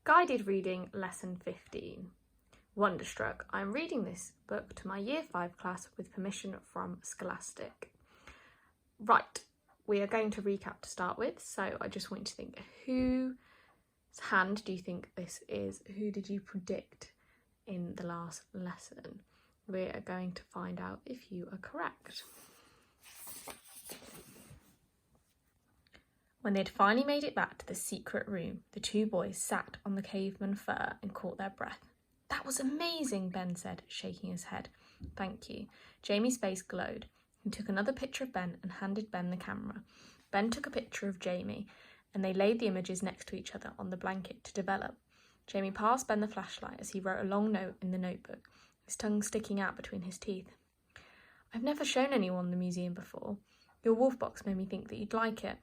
Guided Reading Lesson 15. Wonderstruck. I'm reading this book to my Year 5 class with permission from Scholastic. Right, we are going to recap to start with, so I just want you to think, whose hand do you think this is? Who did you predict in the last lesson? We are going to find out if you are correct. When they'd finally made it back to the secret room, the two boys sat on the caveman fur and caught their breath. "That was amazing," Ben said, shaking his head. "Thank you." Jamie's face glowed. He took another picture of Ben and handed Ben the camera. Ben took a picture of Jamie, and they laid the images next to each other on the blanket to develop. Jamie passed Ben the flashlight as he wrote a long note in the notebook, his tongue sticking out between his teeth. "I've never shown anyone the museum before. Your wolf box made me think that you'd like it."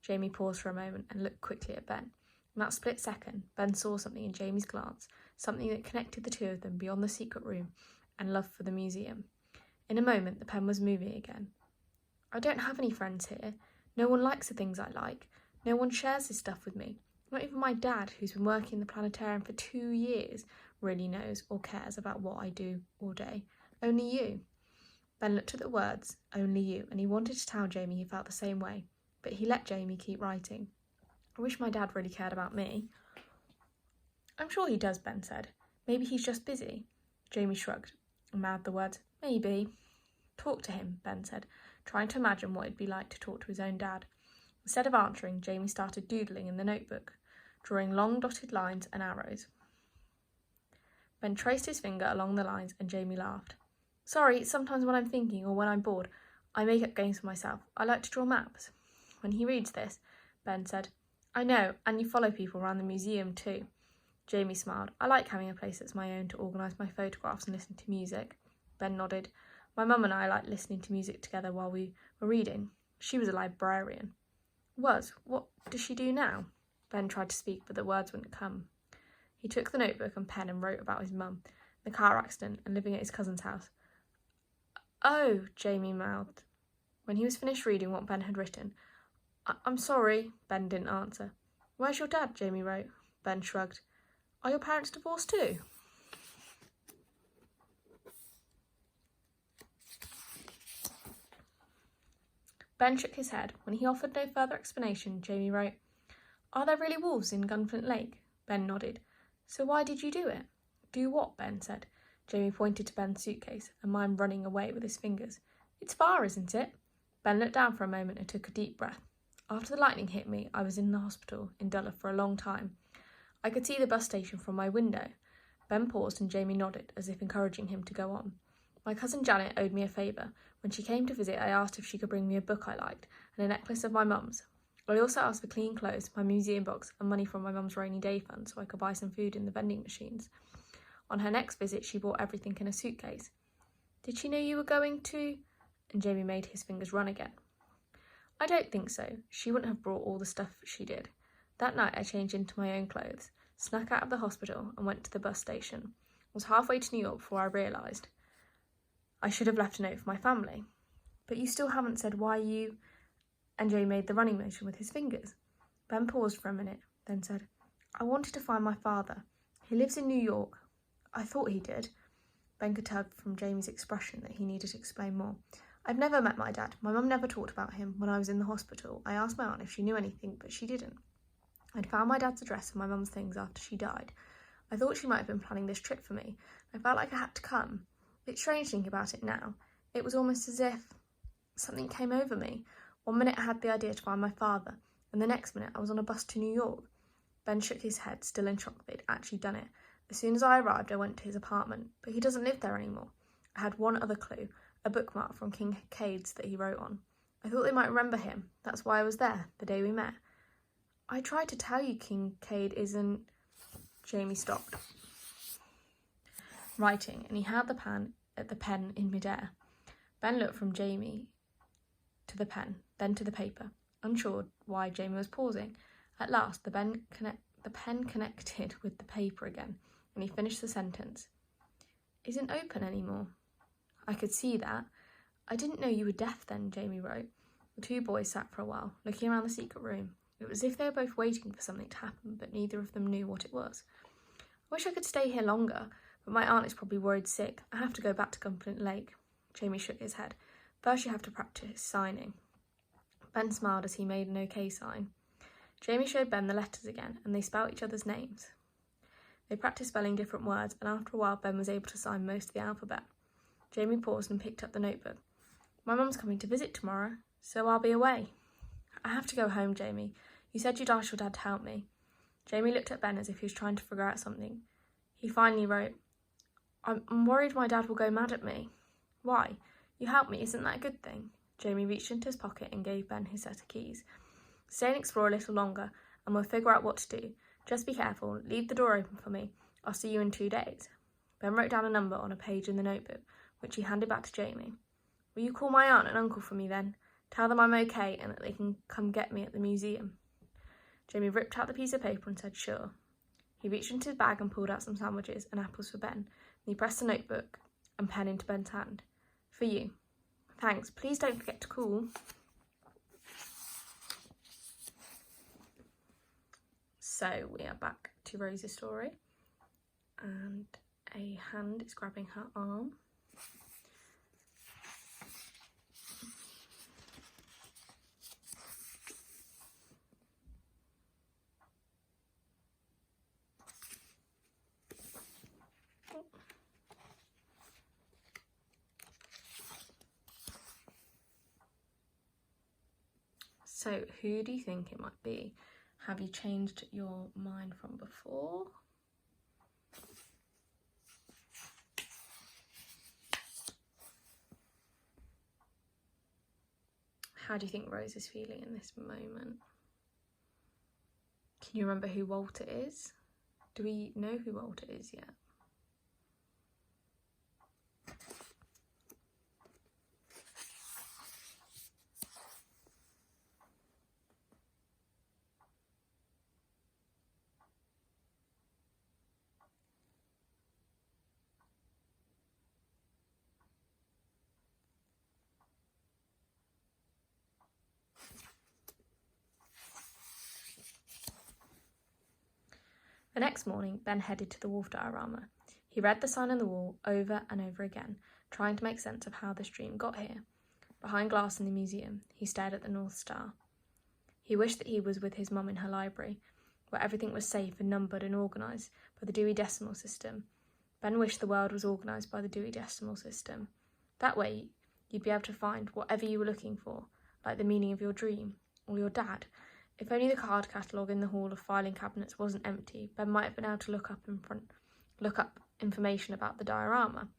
Jamie paused for a moment and looked quickly at Ben. In that split second, Ben saw something in Jamie's glance, something that connected the two of them beyond the secret room and love for the museum. In a moment, the pen was moving again. "I don't have any friends here. No one likes the things I like. No one shares this stuff with me. Not even my dad, who's been working in the planetarium for 2 years, really knows or cares about what I do all day. Only you." Ben looked at the words, "only you," and he wanted to tell Jamie he felt the same way, but he let Jamie keep writing. "I wish my dad really cared about me." "I'm sure he does," Ben said. "Maybe he's just busy." Jamie shrugged and mouthed the words, "Maybe." "Talk to him," Ben said, trying to imagine what it'd be like to talk to his own dad. Instead of answering, Jamie started doodling in the notebook, drawing long dotted lines and arrows. Ben traced his finger along the lines and Jamie laughed. "Sorry, sometimes when I'm thinking or when I'm bored, I make up games for myself. I like to draw maps." When he reads this, Ben said, "I know, and you follow people around the museum too." Jamie smiled. "I like having a place that's my own to organise my photographs and listen to music." Ben nodded. "My mum and I like listening to music together while we were reading. She was a librarian." "Was? What does she do now?" Ben tried to speak, but the words wouldn't come. He took the notebook and pen and wrote about his mum, the car accident, and living at his cousin's house. "Oh," Jamie mouthed. When he was finished reading what Ben had written, I'm sorry." Ben didn't answer. "Where's your dad?" Jamie wrote. Ben shrugged. "Are your parents divorced too?" Ben shook his head. When he offered no further explanation, Jamie wrote, "Are there really wolves in Gunflint Lake?" Ben nodded. "So why did you do it?" "Do what?" Ben said. Jamie pointed to Ben's suitcase, and mine running away with his fingers. "It's far, isn't it?" Ben looked down for a moment and took a deep breath. "After the lightning hit me, I was in the hospital in Dulles for a long time. I could see the bus station from my window." Ben paused and Jamie nodded, as if encouraging him to go on. "My cousin Janet owed me a favour. When she came to visit, I asked if she could bring me a book I liked and a necklace of my mum's. I also asked for clean clothes, my museum box, and money from my mum's rainy day fund so I could buy some food in the vending machines. On her next visit, she bought everything in a suitcase." "Did she know you were going to—" And Jamie made his fingers run again. "I don't think so. She wouldn't have brought all the stuff she did. That night I changed into my own clothes, snuck out of the hospital and went to the bus station. I was halfway to New York before I realised I should have left a note for my family." "But you still haven't said why you—" And Jamie made the running motion with his fingers. Ben paused for a minute, then said, "I wanted to find my father. He lives in New York." "I thought he did." Ben could tell from Jamie's expression that he needed to explain more. "I've never met my dad. My mum never talked about him. When I was in the hospital, I asked my aunt if she knew anything, but she didn't. I'd found my dad's address and my mum's things after she died. I thought she might have been planning this trip for me. I felt like I had to come. It's strange thinking about it now. It was almost as if something came over me. One minute I had the idea to find my father, and the next minute I was on a bus to New York." Ben shook his head, still in shock that they'd actually done it. "As soon as I arrived, I went to his apartment, but he doesn't live there anymore. I had one other clue, a bookmark from Kincaid's that he wrote on. I thought they might remember him. That's why I was there, the day we met." "I tried to tell you Kincaid isn't—" Jamie stopped writing, and he held the pen in midair. Ben looked from Jamie to the pen, then to the paper, unsure why Jamie was pausing. At last, the pen connected with the paper again, and he finished the sentence. "Isn't open anymore." "I could see that. I didn't know you were deaf then," Jamie wrote. The two boys sat for a while, looking around the secret room. It was as if they were both waiting for something to happen, but neither of them knew what it was. I wish I could stay here longer, but my aunt is probably worried sick. I have to go back to Gunflint Lake. Jamie shook his head. First you have to practice signing. Ben smiled as he made an OK sign. Jamie showed Ben the letters again, and they spelt each other's names. They practiced spelling different words, and after a while Ben was able to sign most of the alphabet. Jamie paused and picked up the notebook. My mum's coming to visit tomorrow, so I'll be away. I have to go home, Jamie. You said you'd ask your dad to help me. Jamie looked at Ben as if he was trying to figure out something. He finally wrote, I'm worried my dad will go mad at me. Why? You helped me, isn't that a good thing? Jamie reached into his pocket and gave Ben his set of keys. Stay and explore a little longer, and we'll figure out what to do. Just be careful. Leave the door open for me. I'll see you in 2 days. Ben wrote down a number on a page in the notebook, which he handed back to Jamie. Will you call my aunt and uncle for me then? Tell them I'm okay and that they can come get me at the museum. Jamie ripped out the piece of paper and said sure. He reached into his bag and pulled out some sandwiches and apples for Ben, and he pressed the notebook and pen into Ben's hand. For you. Thanks. Please don't forget to call. So we are back to Rose's story, and a hand is grabbing her arm. So who do you think it might be? Have you changed your mind from before? How do you think Rose is feeling in this moment? Can you remember who Walter is? Do we know who Walter is yet? The next morning, Ben headed to the wolf diorama. He read the sign on the wall over and over again, trying to make sense of how the stream got here. Behind glass in the museum, he stared at the North Star. He wished that he was with his mum in her library, where everything was safe and numbered and organised by the Dewey Decimal System. Ben wished the world was organised by the Dewey Decimal System. That way, you'd be able to find whatever you were looking for, like the meaning of your dream, or your dad. If only the card catalogue in the hall of filing cabinets wasn't empty, Ben might have been able to look up information about the diorama.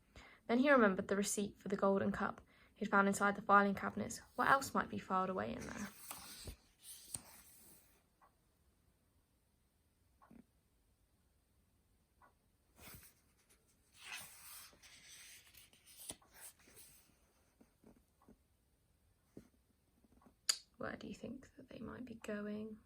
Then he remembered the receipt for the golden cup he'd found inside the filing cabinets. What else might be filed away in there? Where do you think that they might be going?